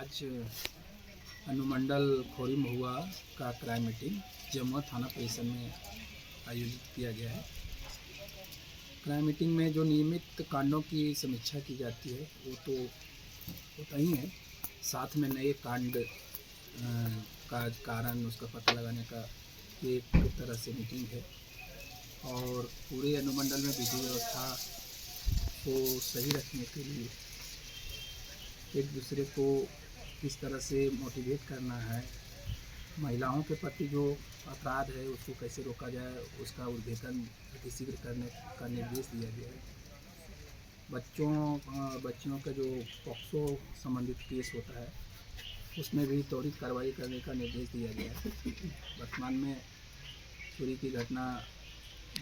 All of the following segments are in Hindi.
आज अनुमंडल खोरी महुआ का क्राइम मीटिंग जमुआ थाना परिसर में आयोजित किया गया है। क्राइम मीटिंग में जो नियमित कांडों की समीक्षा की जाती है वो तो होता ही है, साथ में नए कांड का कारण उसका पता लगाने का एक तरह से मीटिंग है और पूरे अनुमंडल में विधि व्यवस्था को सही रखने के लिए एक दूसरे को किस तरह से मोटिवेट करना है, महिलाओं के प्रति जो अपराध है उसको कैसे रोका जाए, उसका उद्भेदन अतिशीघ्र करने का निर्देश दिया गया है। बच्चियों का जो पॉक्सो संबंधित केस होता है उसमें भी त्वरित कार्रवाई करने का निर्देश दिया गया है। वर्तमान में चोरी की घटना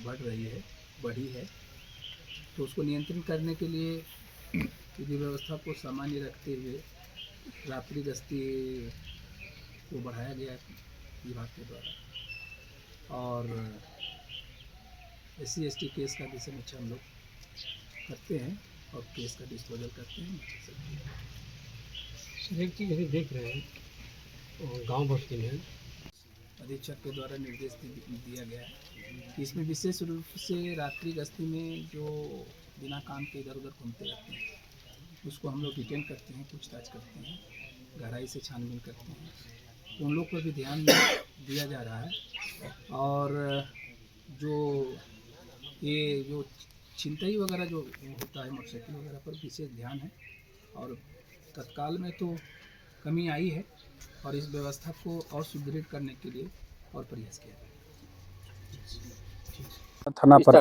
बढ़ी है, तो उसको नियंत्रण करने के लिए विधि व्यवस्था को सामान्य रखते हुए रात्रि गश्ती को बढ़ाया गया है विभाग के द्वारा, और SC/ST केस का भी समीक्षा हम लोग करते हैं और केस का डिस्पोजल करते हैं। एक चीज़ अभी देख रहे हैं गांव बस्ती में अधीक्षक के द्वारा निर्देश दिया गया है कि इसमें विशेष रूप से रात्रि गश्ती में जो बिना काम के इधर उधर घूमते रहते हैं उसको हम लोग डिटेन करते हैं, पूछताछ करते हैं, गहराई से छानबीन करते हैं। उन लोग पर भी ध्यान दिया जा रहा है और जो छिनतई वगैरह जो होता है मोटरसाइकिल वगैरह पर विशेष ध्यान है और तत्काल में तो कमी आई है और इस व्यवस्था को और सुदृढ़ करने के लिए और प्रयास किया जाए। थाना पर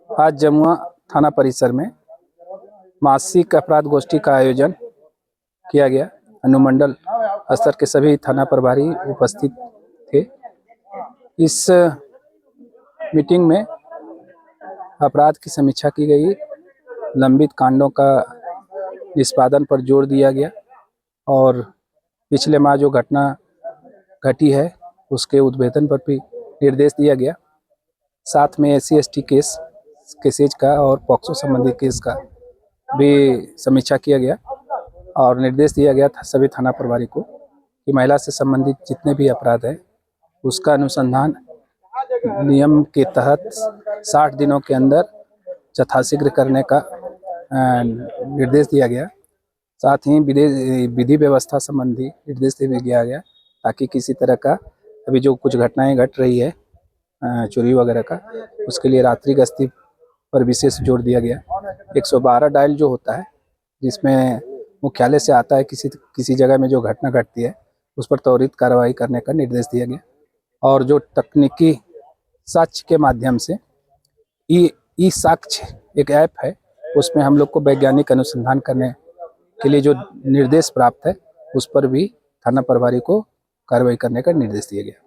आज जमुआ थाना परिसर में मासिक अपराध गोष्ठी का आयोजन किया गया। अनुमंडल स्तर के सभी थाना प्रभारी उपस्थित थे। इस मीटिंग में अपराध की समीक्षा की गई, लंबित कांडों का निष्पादन पर जोर दिया गया और पिछले माह जो घटना घटी है उसके उद्भेदन पर भी निर्देश दिया गया। साथ में SC/ST केसेज का और पॉक्सो संबंधी केस का भी समीक्षा किया गया और निर्देश दिया गया था सभी थाना प्रभारी को कि महिला से संबंधित जितने भी अपराध हैं उसका अनुसंधान नियम के तहत 60 दिनों के अंदर यथाशीघ्र करने का निर्देश दिया गया। साथ ही विधि व्यवस्था संबंधी निर्देश दिया गया ताकि किसी तरह का अभी जो कुछ घटनाएं घट रही है चोरी वगैरह का, उसके लिए रात्रि गश्ती पर विशेष जोर दिया गया। 112 डायल जो होता है जिसमें मुख्यालय से आता है किसी जगह में जो घटना घटती है उस पर त्वरित कार्रवाई करने का निर्देश दिया गया और जो तकनीकी साक्ष्य के माध्यम से ई साक्ष्य एक ऐप है उसमें हम लोग को वैज्ञानिक अनुसंधान करने के लिए जो निर्देश प्राप्त है उस पर भी थाना प्रभारी को कार्रवाई करने का निर्देश दिया गया।